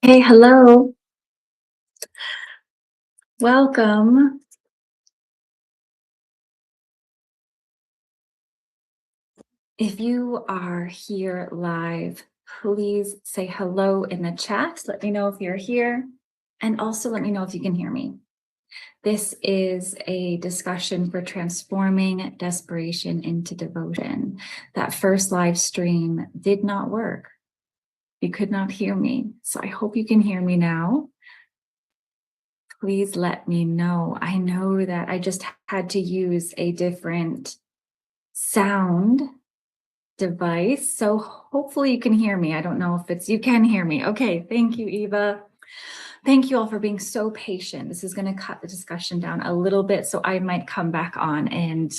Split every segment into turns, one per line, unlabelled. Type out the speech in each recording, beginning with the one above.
Hey, hello. Welcome. If you are here live, please say hello in the chat. Let me know if you're here. And also let me know if you can hear me. This is a discussion for transforming desperation into devotion. That first live stream did not work. You could not hear me. So I hope you can hear me now. Please let me know. I know that I just had to use a different sound device. So hopefully you can hear me. I don't know if you can hear me. Okay, thank you, Eva. Thank you all for being so patient. This is going to cut the discussion down a little bit, so I might come back on and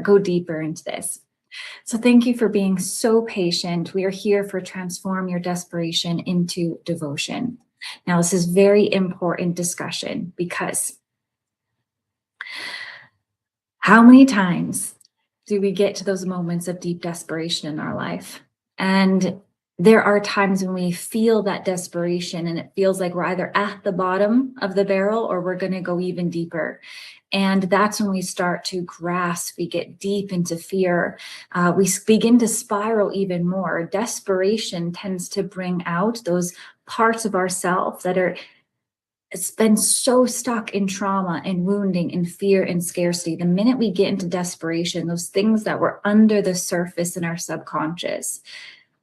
go deeper into this. So thank you for being so patient. We are here for transform your desperation into devotion. Now, this is very important discussion because how many times do we get to those moments of deep desperation in our life? And there are times when we feel that desperation and it feels like we're either at the bottom of the barrel or we're going to go even deeper. And that's when we start to grasp, we get deep into fear. We begin to spiral even more. Desperation tends to bring out those parts of ourselves that it's been so stuck in trauma and wounding and fear and scarcity. The minute we get into desperation, those things that were under the surface in our subconscious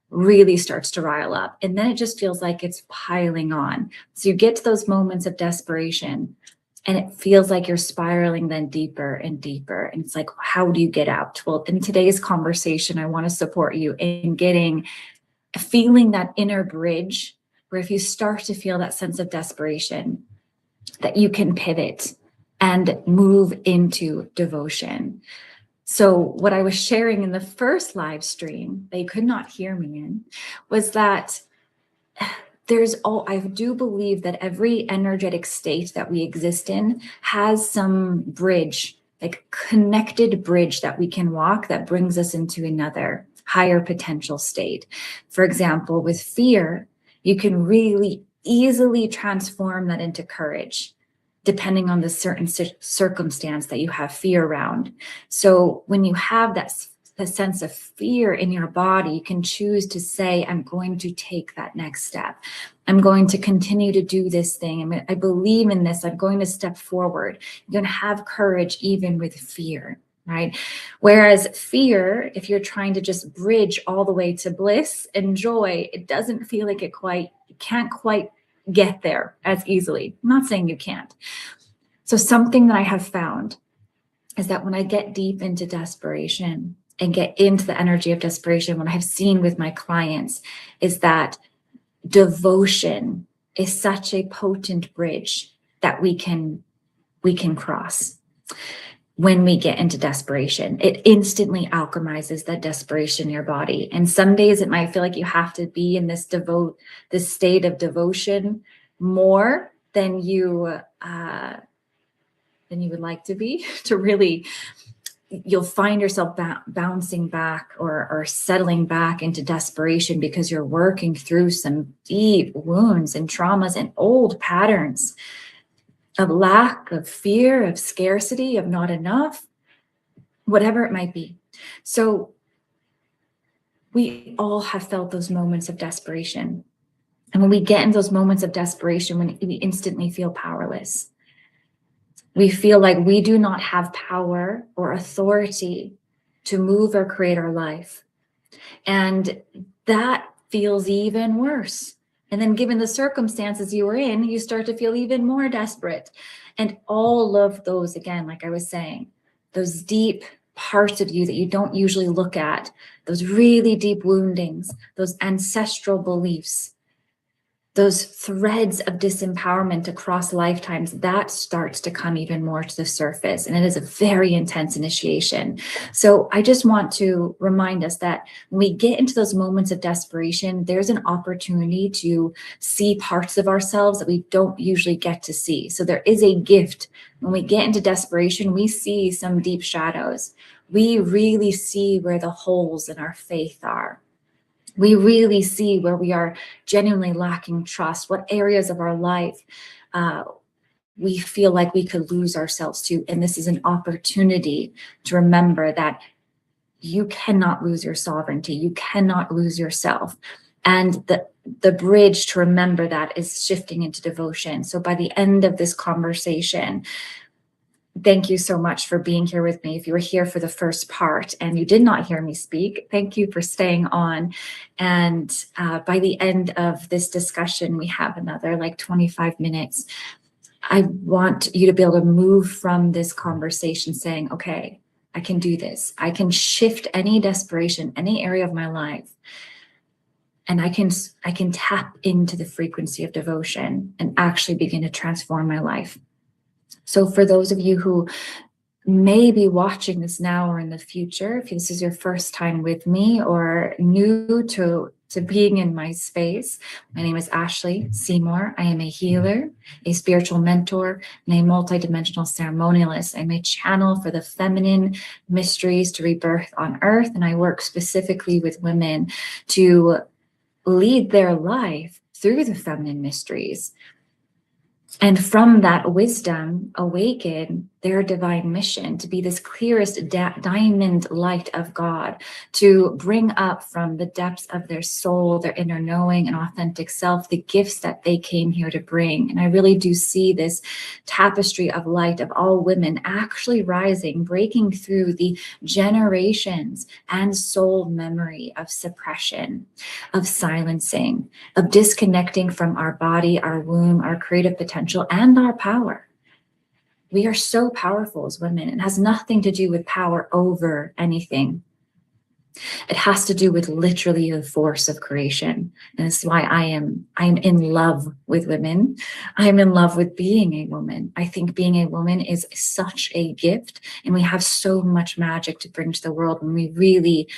really starts to rile up. And then it just feels like it's piling on. So you get to those moments of desperation and it feels like you're spiraling then deeper and deeper. And it's like, how do you get out? Well, in today's conversation, I want to support you in feeling that inner bridge where if you start to feel that sense of desperation, that you can pivot and move into devotion. So what I was sharing in the first live stream, they could not hear me in, was that I do believe that every energetic state that we exist in has some bridge, like connected bridge that we can walk that brings us into another higher potential state. For example, with fear, you can really easily transform that into courage, depending on the certain circumstance that you have fear around. So when you have the sense of fear in your body, you can choose to say, I'm going to take that next step. I'm going to continue to do this thing. I believe in this. I'm going to step forward. You're going to have courage even with fear. Right? Whereas fear, if you're trying to just bridge all the way to bliss and joy, it doesn't feel like you can't quite get there as easily. I'm not saying you can't. So something that I have found is that when I get deep into desperation and get into the energy of desperation, what I've seen with my clients is that devotion is such a potent bridge that we can cross. When we get into desperation, it instantly alchemizes that desperation in your body. And some days it might feel like you have to be in this state of devotion more than you would like to be to really. You'll find yourself bouncing back or settling back into desperation because you're working through some deep wounds and traumas and old patterns of lack, of fear, of scarcity, of not enough, whatever it might be. So we all have felt those moments of desperation. And when we get in those moments of desperation, when we instantly feel powerless, we feel like we do not have power or authority to move or create our life. And that feels even worse. And then given the circumstances you were in, you start to feel even more desperate. And all of those, again, like I was saying, those deep parts of you that you don't usually look at, those really deep woundings, those ancestral beliefs, those threads of disempowerment across lifetimes, that starts to come even more to the surface. And it is a very intense initiation. So I just want to remind us that when we get into those moments of desperation, there's an opportunity to see parts of ourselves that we don't usually get to see. So there is a gift. When we get into desperation, we see some deep shadows. We really see where the holes in our faith are. We really see where we are genuinely lacking trust, what areas of our life we feel like we could lose ourselves to. And this is an opportunity to remember that you cannot lose your sovereignty. You cannot lose yourself. And the bridge to remember that is shifting into devotion. So by the end of this conversation, thank you so much for being here with me. If you were here for the first part and you did not hear me speak, thank you for staying on. And by the end of this discussion, we have another like 25 minutes. I want you to be able to move from this conversation saying, okay, I can do this. I can shift any desperation, any area of my life. And I can tap into the frequency of devotion and actually begin to transform my life. So for those of you who may be watching this now or in the future, if this is your first time with me or new to being in my space, my name is Ashley Seymour. I am a healer, a spiritual mentor, and a multidimensional ceremonialist. I'm a channel for the feminine mysteries to rebirth on earth, and I work specifically with women to lead their life through the feminine mysteries. And from that wisdom, awaken their divine mission to be this clearest diamond light of God, to bring up from the depths of their soul, their inner knowing and authentic self, the gifts that they came here to bring. And I really do see this tapestry of light of all women actually rising, breaking through the generations and soul memory of suppression, of silencing, of disconnecting from our body, our womb, our creative potential, and our power. We are so powerful as women. It has nothing to do with power over anything. It has to do with literally the force of creation. And that's why I am in love with women. I am in love with being a woman. I think being a woman is such a gift, and we have so much magic to bring to the world when we really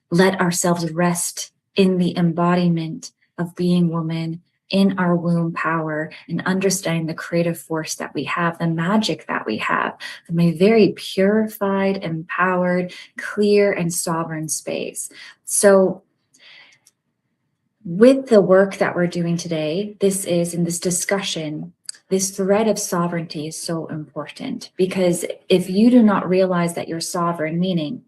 let ourselves rest in the embodiment of being woman, in our womb power, and understanding the creative force that we have, the magic that we have from a very purified, empowered, clear, and sovereign space. So with the work that we're doing today, this is in this discussion, this thread of sovereignty is so important, because if you do not realize that you're sovereign, meaning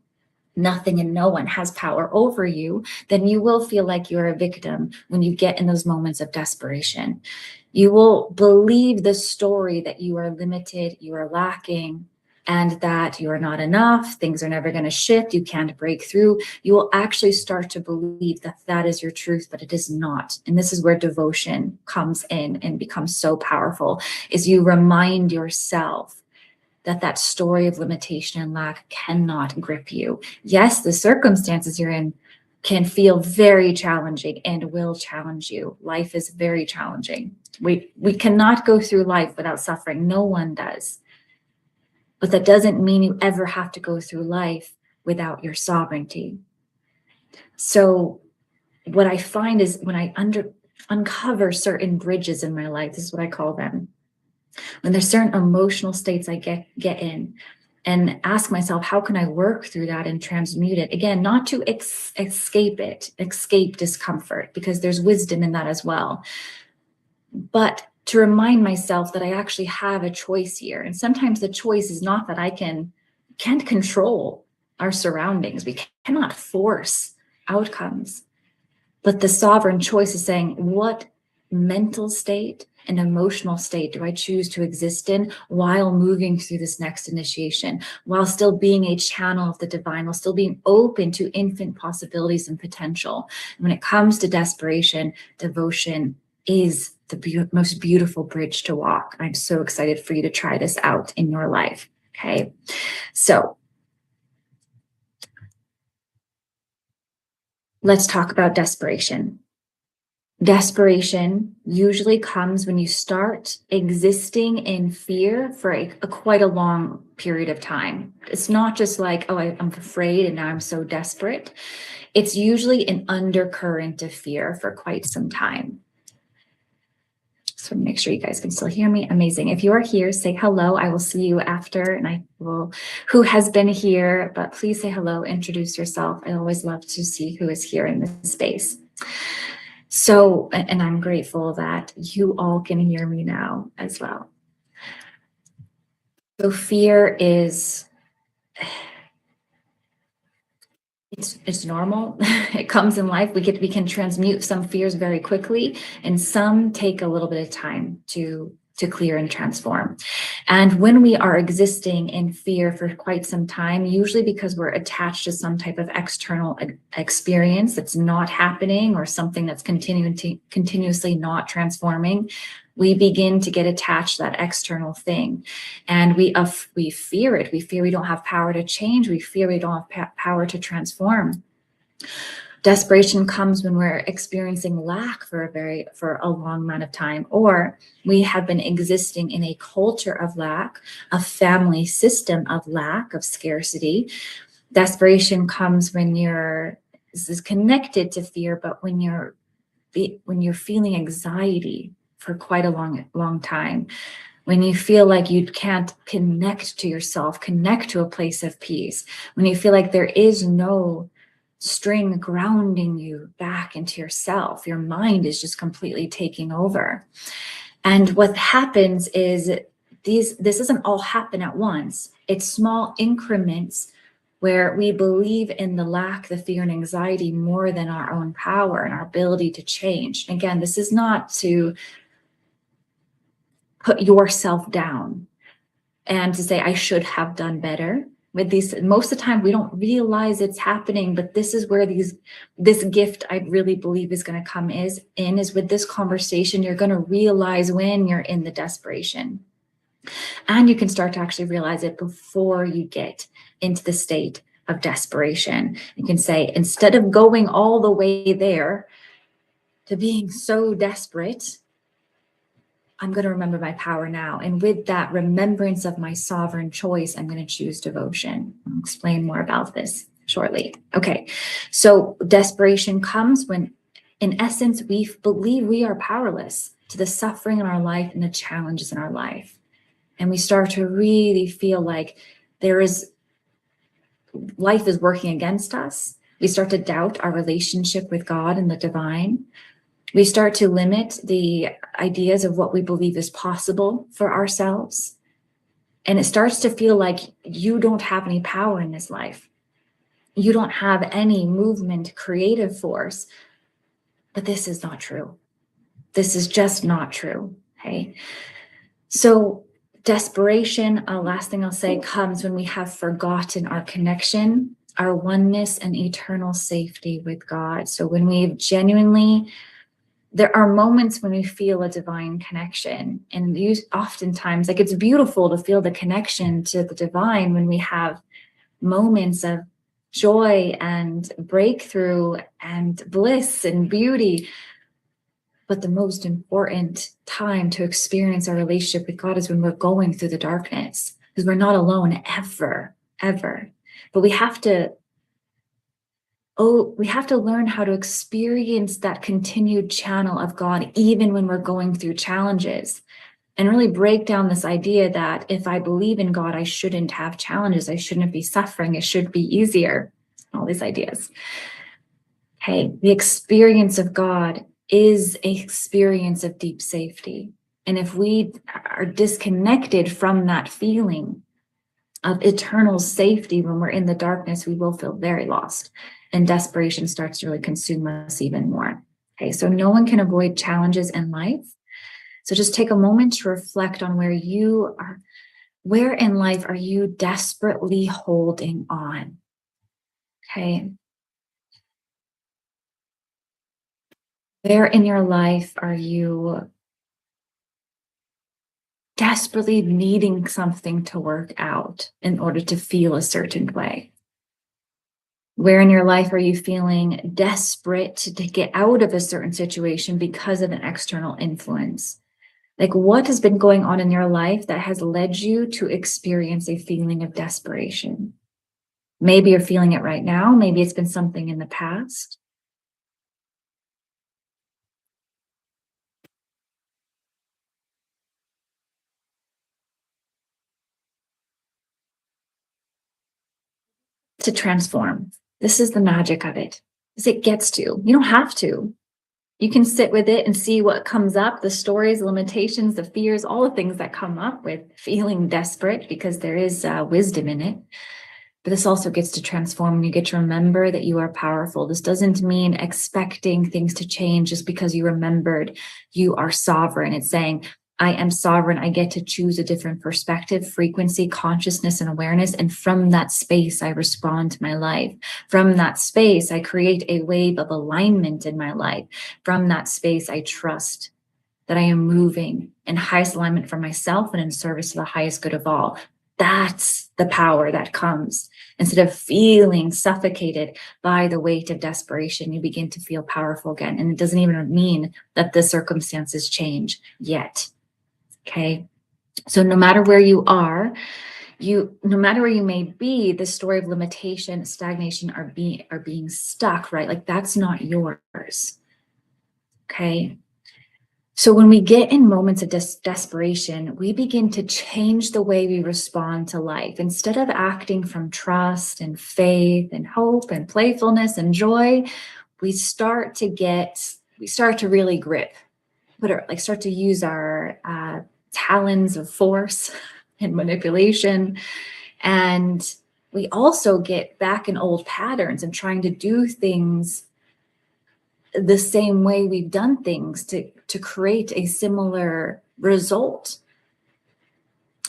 nothing and no one has power over you, then you will feel like you're a victim when you get in those moments of desperation. You will believe the story that you are limited, you are lacking, and that you are not enough, things are never going to shift, you can't break through. You will actually start to believe that that is your truth, but it is not. And this is where devotion comes in and becomes so powerful, is you remind yourself that story of limitation and lack cannot grip you. Yes, the circumstances you're in can feel very challenging and will challenge you. Life is very challenging. We cannot go through life without suffering. No one does. But that doesn't mean you ever have to go through life without your sovereignty. So what I find is when I uncover certain bridges in my life, this is what I call them, when there's certain emotional states I get in, and ask myself, how can I work through that and transmute it? Again, not to escape discomfort, because there's wisdom in that as well, but to remind myself that I actually have a choice here. And sometimes the choice is not that I can't control our surroundings. We cannot force outcomes, but the sovereign choice is saying, what mental state and emotional state do I choose to exist in while moving through this next initiation, while still being a channel of the divine, while still being open to infinite possibilities and potential. And when it comes to desperation, devotion is the most beautiful bridge to walk. I'm so excited for you to try this out in your life. Okay, so let's talk about desperation. Desperation usually comes when you start existing in fear for quite a long period of time. It's not just like, oh, I'm afraid and now I'm so desperate. It's usually an undercurrent of fear for quite some time. Just want to make sure you guys can still hear me. Amazing. If you are here, say hello. I will see you after, and I will, who has been here, but please say hello, introduce yourself. I always love to see who is here in this space. So, and I'm grateful that you all can hear me now as well. So fear is, it's normal. It comes in life. We can transmute some fears very quickly, and some take a little bit of time to clear and transform. And when we are existing in fear for quite some time, usually because we're attached to some type of external experience that's not happening, or something that's continuously not transforming, we begin to get attached to that external thing, and we fear it. We fear we don't have power to change. We fear we don't have power to transform. Desperation comes when we're experiencing lack for a long amount of time, or we have been existing in a culture of lack, a family system of lack, of scarcity. Desperation comes when this is connected to fear, but when you're feeling anxiety for quite a long time, when you feel like you can't connect to yourself, connect to a place of peace, when you feel like there is no string grounding you back into yourself, your mind is just completely taking over. And what happens is this doesn't all happen at once. It's small increments where we believe in the lack, the fear, and anxiety more than our own power and our ability to change. Again, this is not to put yourself down and to say, I should have done better. With these, most of the time we don't realize it's happening, but this is where this gift I really believe is going to come is with this conversation. You're going to realize when you're in the desperation, and you can start to actually realize it before you get into the state of desperation. You can say, instead of going all the way there to being so desperate, I'm going to remember my power now. And with that remembrance of my sovereign choice, I'm going to choose devotion. I'll explain more about this shortly. Okay, so desperation comes when, in essence, we believe we are powerless to the suffering in our life and the challenges in our life. And we start to really feel like life is working against us. We start to doubt our relationship with God and the divine. We start to limit the ideas of what we believe is possible for ourselves. And it starts to feel like you don't have any power in this life. You don't have any movement, creative force. But this is not true. This is just not true. Okay. So desperation, last thing I'll say, comes when we have forgotten our connection, our oneness, and eternal safety with God. So when we've genuinely, there are moments when we feel a divine connection, and oftentimes, like, it's beautiful to feel the connection to the divine when we have moments of joy and breakthrough and bliss and beauty. But the most important time to experience our relationship with God is when we're going through the darkness, because we're not alone ever. But we have to learn how to experience that continued channel of God, even when we're going through challenges, and really break down this idea that if I believe in God, I shouldn't have challenges. I shouldn't be suffering. It should be easier. All these ideas. Okay, the experience of God is an experience of deep safety. And if we are disconnected from that feeling of eternal safety when we're in the darkness, we will feel very lost. And desperation starts to really consume us even more. Okay, so no one can avoid challenges in life. So just take a moment to reflect on where you are. Where in life are you desperately holding on? Okay. Where in your life are you desperately needing something to work out in order to feel a certain way? Where in your life are you feeling desperate to get out of a certain situation because of an external influence? Like, what has been going on in your life that has led you to experience a feeling of desperation? Maybe you're feeling it right now. Maybe it's been something in the past. to transform. This is the magic of it, is it gets to. You don't have to. You can sit with it and see what comes up, the stories, the limitations, the fears, all the things that come up with feeling desperate, because there is wisdom in it. But this also gets to transform. You get to remember that you are powerful. This doesn't mean expecting things to change just because you remembered you are sovereign. It's saying, I am sovereign. I get to choose a different perspective, frequency, consciousness, and awareness. And from that space, I respond to my life. From that space, I create a wave of alignment in my life. From that space, I trust that I am moving in highest alignment for myself and in service to the highest good of all. That's the power that comes. Instead of feeling suffocated by the weight of desperation, you begin to feel powerful again. And it doesn't even mean that the circumstances change yet. Okay. So no matter where you are, no matter where you may be, the story of limitation, stagnation are being stuck, right? Like that's not yours. Okay. So when we get in moments of desperation, we begin to change the way we respond to life. Instead of acting from trust and faith and hope and playfulness and joy, we start to really grip, start to use our talons of force and manipulation. And we also get back in old patterns and trying to do things the same way we've done things to create a similar result.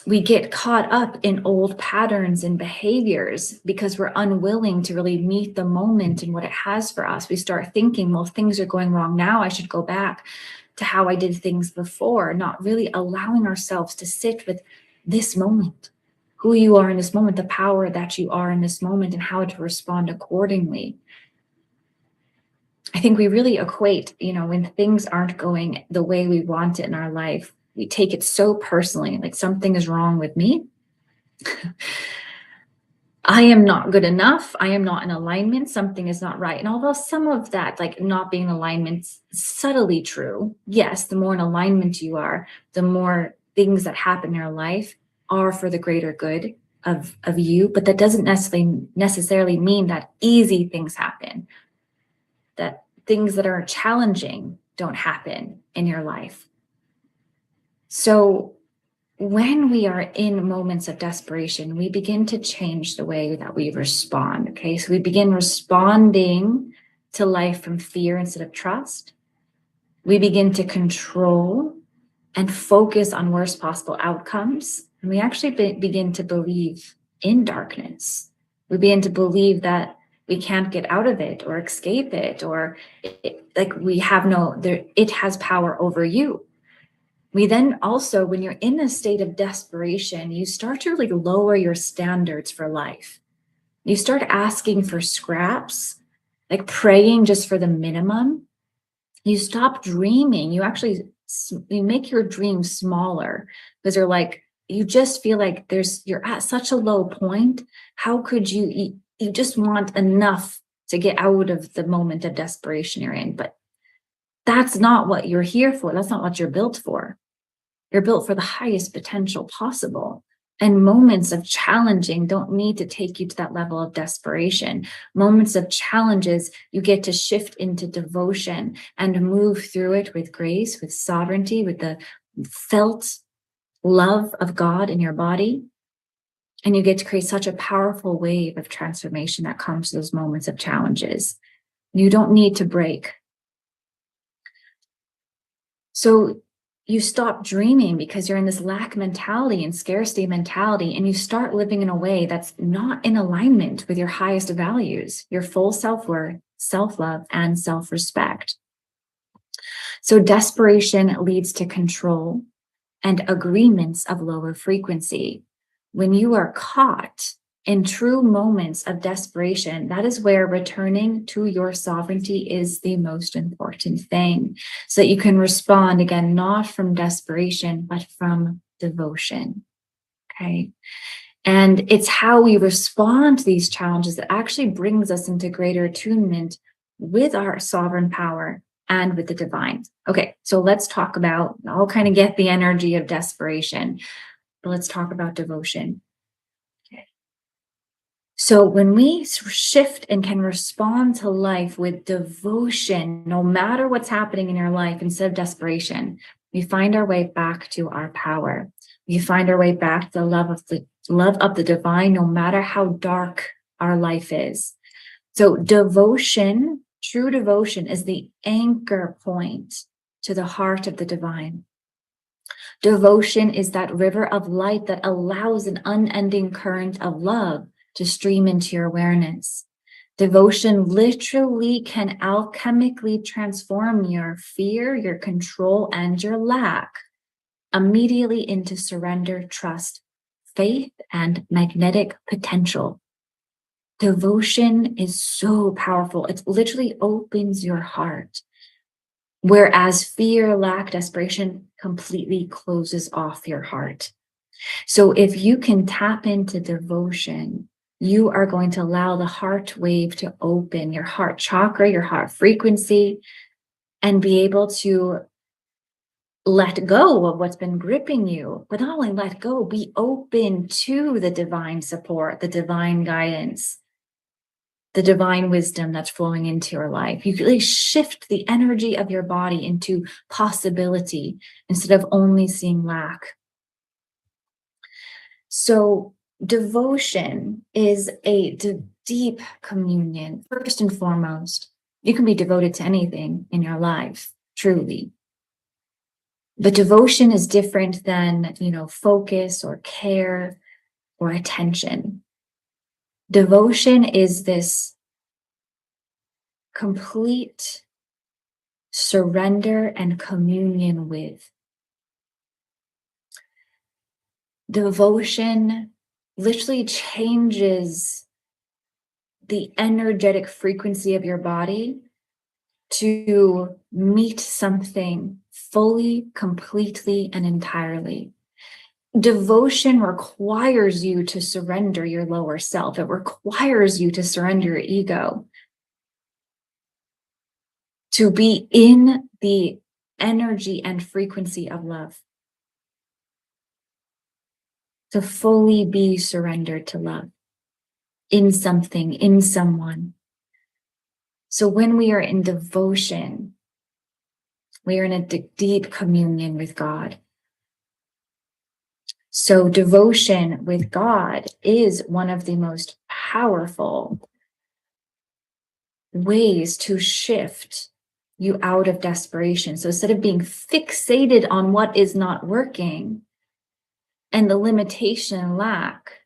We get caught up in old patterns and behaviors because we're unwilling to really meet the moment and what it has for us. We start thinking, well, things are going wrong now. I should go back to how I did things before, not really allowing ourselves to sit with this moment, who you are in this moment, the power that you are in this moment, and how to respond accordingly. I think we really equate, when things aren't going the way we want it in our life, we take it so personally, like something is wrong with me. I am not good enough. I am not in alignment. Something is not right. And although some of that, like not being in alignment, is subtly true. Yes, the more in alignment you are, the more things that happen in your life are for the greater good of you. But that doesn't necessarily mean that easy things happen, that things that are challenging don't happen in your life. So when we are in moments of desperation, we begin to change the way that we respond. Okay, so we begin responding to life from fear instead of trust. We begin to control and focus on worst possible outcomes. And we actually begin to believe in darkness. We begin to believe that we can't get out of it or escape it, or it has power over you. We then also, when you're in a state of desperation, you start to really lower your standards for life. You start asking for scraps, like praying just for the minimum. You stop dreaming. You make your dreams smaller because you just feel like you're at such a low point. How could you just want enough to get out of the moment of desperation you're in? But that's not what you're here for. That's not what you're built for. You're built for the highest potential possible. And moments of challenging don't need to take you to that level of desperation. Moments of challenges, you get to shift into devotion and move through it with grace, with sovereignty, with the felt love of God in your body. And you get to create such a powerful wave of transformation that comes to those moments of challenges. You don't need to break. So you stop dreaming because you're in this lack mentality and scarcity mentality, and you start living in a way that's not in alignment with your highest values, your full self-worth, self-love, and self-respect. So desperation leads to control and agreements of lower frequency. When you are caught in true moments of desperation, that is where returning to your sovereignty is the most important thing, so that you can respond again, not from desperation, but from devotion. Okay. And it's how we respond to these challenges that actually brings us into greater attunement with our sovereign power and with the divine. Okay. So let's talk about, I'll kind of get the energy of desperation, but let's talk about devotion. So when we shift and can respond to life with devotion, no matter what's happening in your life, instead of desperation, we find our way back to our power. We find our way back to the love of the divine, no matter how dark our life is. So devotion, true devotion, is the anchor point to the heart of the divine. Devotion is that river of light that allows an unending current of love to stream into your awareness. Devotion literally can alchemically transform your fear, your control, and your lack immediately into surrender, trust, faith, and magnetic potential. Devotion is so powerful. It literally opens your heart. Whereas fear, lack, desperation completely closes off your heart. So if you can tap into devotion, you are going to allow the heart wave to open, your heart chakra, your heart frequency, and be able to let go of what's been gripping you. But not only let go, be open to the divine support, the divine guidance, the divine wisdom that's flowing into your life. You really shift the energy of your body into possibility instead of only seeing lack. So devotion is a deep communion. First and foremost, you can be devoted to anything in your life, truly. But devotion is different than, focus or care or attention. Devotion is this complete surrender and communion with. Devotion literally changes the energetic frequency of your body to meet something fully, completely, and entirely. Devotion requires you to surrender your lower self. It requires you to surrender your ego, to be in the energy and frequency of love, to fully be surrendered to love in something, in someone. So when we are in devotion, we are in a deep communion with God. So devotion with God is one of the most powerful ways to shift you out of desperation. So instead of being fixated on what is not working and the limitation and lack,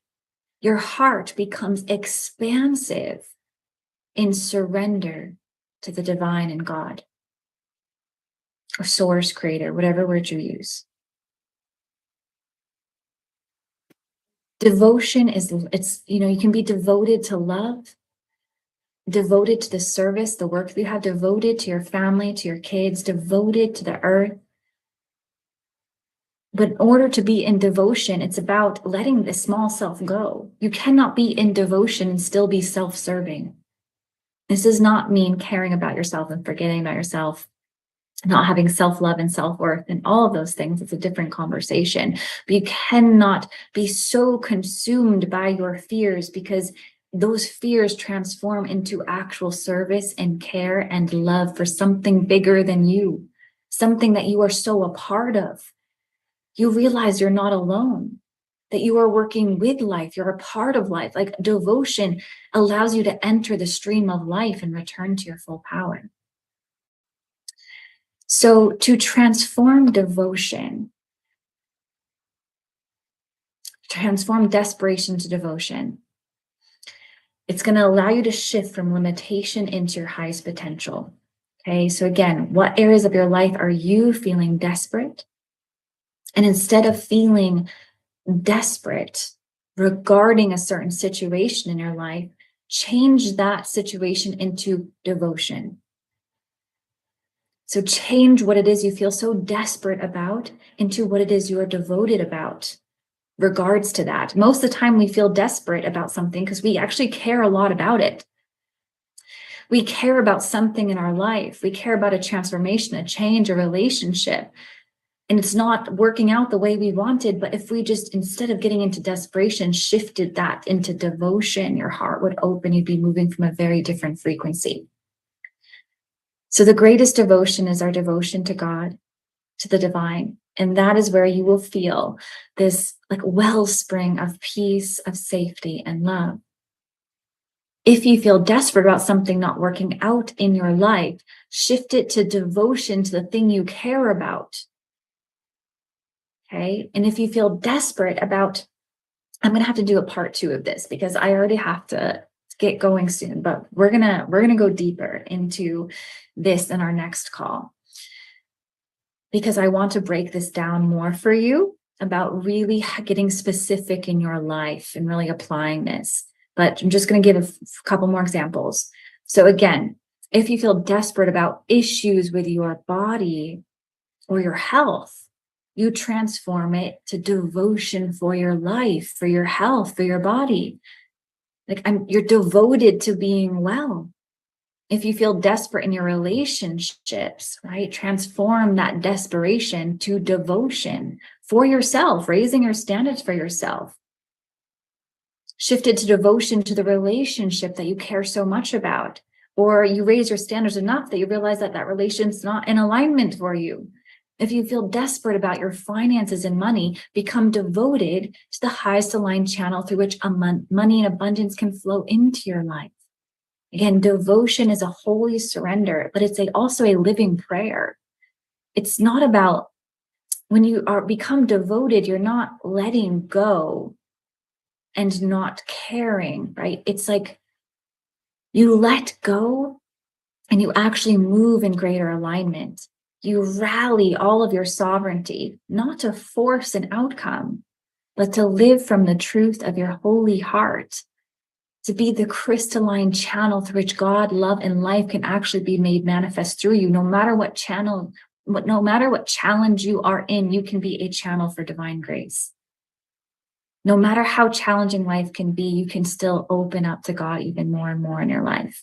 your heart becomes expansive in surrender to the divine and God, or source, creator, whatever word you use. Devotion is, you can be devoted to love, devoted to the service, the work that you have, devoted to your family, to your kids, devoted to the earth. But in order to be in devotion, it's about letting the small self go. You cannot be in devotion and still be self-serving. This does not mean caring about yourself and forgetting about yourself, not having self-love and self-worth and all of those things. It's a different conversation. But you cannot be so consumed by your fears, because those fears transform into actual service and care and love for something bigger than you, something that you are so a part of. You realize you're not alone, that you are working with life. You're a part of life. Like devotion allows you to enter the stream of life and return to your full power. So to transform devotion, transform desperation to devotion, it's going to allow you to shift from limitation into your highest potential. Okay, so again, what areas of your life are you feeling desperate? And instead of feeling desperate regarding a certain situation in your life, change that situation into devotion. So change what it is you feel so desperate about into what it is you are devoted about regards to that. Most of the time we feel desperate about something because we actually care a lot about it. We care about something in our life. We care about a transformation, a change, a relationship. and it's not working out the way we wanted. But if we just, instead of getting into desperation, shifted that into devotion, your heart would open. You'd be moving from a very different frequency. So the greatest devotion is our devotion to God, to the divine. And that is where you will feel this like wellspring of peace, of safety, and love. If you feel desperate about something not working out in your life, shift it to devotion to the thing you care about. Okay. And if you feel desperate about, I'm going to have to do a part 2 of this because I already have to get going soon, but we're going to go deeper into this in our next call, because I want to break this down more for you about really getting specific in your life and really applying this. But I'm just going to give a couple more examples. So again, if you feel desperate about issues with your body or your health, you transform it to devotion for your life, for your health, for your body. Like you're devoted to being well. If you feel desperate in your relationships, right? Transform that desperation to devotion for yourself, raising your standards for yourself. Shift it to devotion to the relationship that you care so much about, or you raise your standards enough that you realize that that relation's not in alignment for you. If you feel desperate about your finances and money, become devoted to the highest aligned channel through which money and abundance can flow into your life. Again, devotion is a holy surrender, but it's also a living prayer. It's not about, when you become devoted, you're not letting go and not caring, right? It's like you let go and you actually move in greater alignment. You rally all of your sovereignty, not to force an outcome, but to live from the truth of your holy heart, to be the crystalline channel through which God, love, and life can actually be made manifest through you. No matter what challenge you are in, you can be a channel for divine grace. No matter how challenging life can be, you can still open up to God even more and more in your life.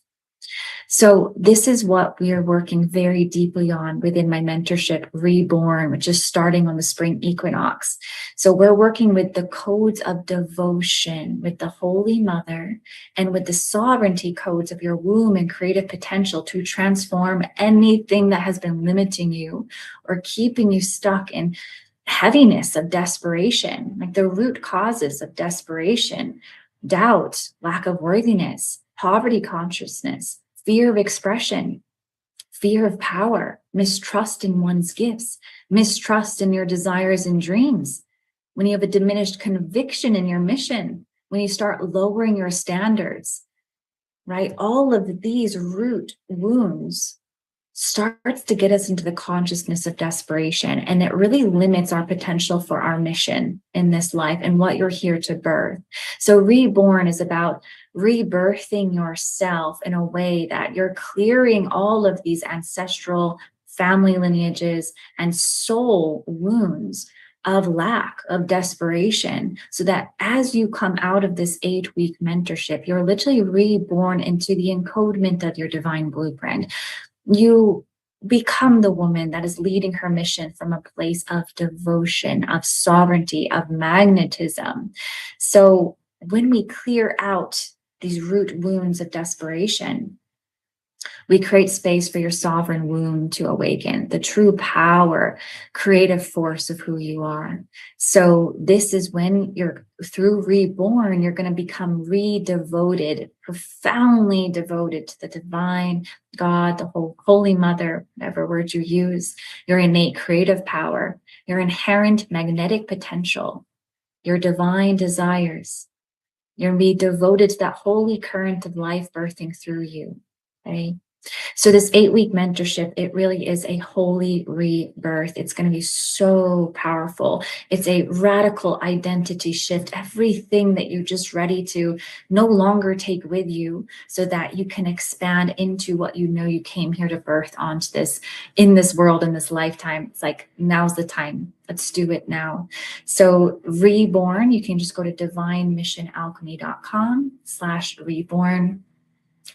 So this is what we are working very deeply on within my mentorship, REBORN, which is starting on the spring equinox. So we're working with the codes of devotion with the Holy Mother and with the sovereignty codes of your womb and creative potential to transform anything that has been limiting you or keeping you stuck in heaviness of desperation, like the root causes of desperation: doubt, lack of worthiness, poverty consciousness, fear of expression, fear of power, mistrust in one's gifts, mistrust in your desires and dreams. When you have a diminished conviction in your mission, when you start lowering your standards, right? All of these root wounds starts to get us into the consciousness of desperation, and it really limits our potential for our mission in this life and what you're here to birth. So REBORN is about rebirthing yourself in a way that you're clearing all of these ancestral family lineages and soul wounds of lack, of desperation, so that as you come out of this 8-week mentorship, you're literally reborn into the encodement of your divine blueprint. You become the woman that is leading her mission from a place of devotion, of sovereignty, of magnetism. So when we clear out these root wounds of desperation, we create space for your sovereign womb to awaken, the true power, creative force of who you are. So this is when you're through REBORN, you're going to become redevoted, profoundly devoted to the divine, God, the whole Holy Mother, whatever word you use, your innate creative power, your inherent magnetic potential, your divine desires. You're going to be devoted to that holy current of life birthing through you. Okay. So this 8-week mentorship, it really is a holy rebirth. It's going to be so powerful. It's a radical identity shift, everything that you're just ready to no longer take with you so that you can expand into what you know you came here to birth onto this, in this world, in this lifetime. It's like, now's the time. Let's do it now. So REBORN, you can just go to divinemissionalchemy.com/REBORN.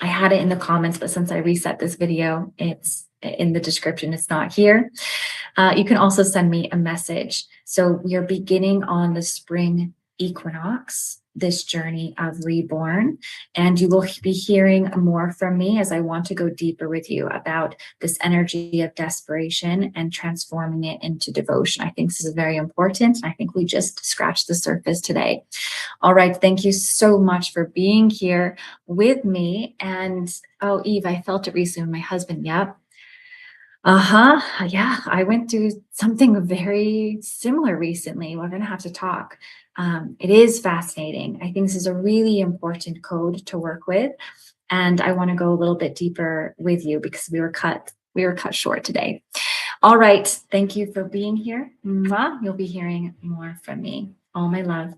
I had it in the comments, but since I reset this video, it's in the description. It's not here. You can also send me a message. So we are beginning on the spring equinox, this journey of reborn, and you will be hearing more from me as I want to go deeper with you about this energy of desperation and transforming it into devotion. I think this is very important. I think we just scratched the surface today. All right, thank you so much for being here with me. And oh, Eve, I felt it recently with my husband. Yep. Yeah, I went through something very similar recently. We're going to have to talk. It is fascinating. I think this is a really important code to work with. And I want to go a little bit deeper with you because we were cut short today. All right. Thank you for being here. Mwah. You'll be hearing more from me. All my love.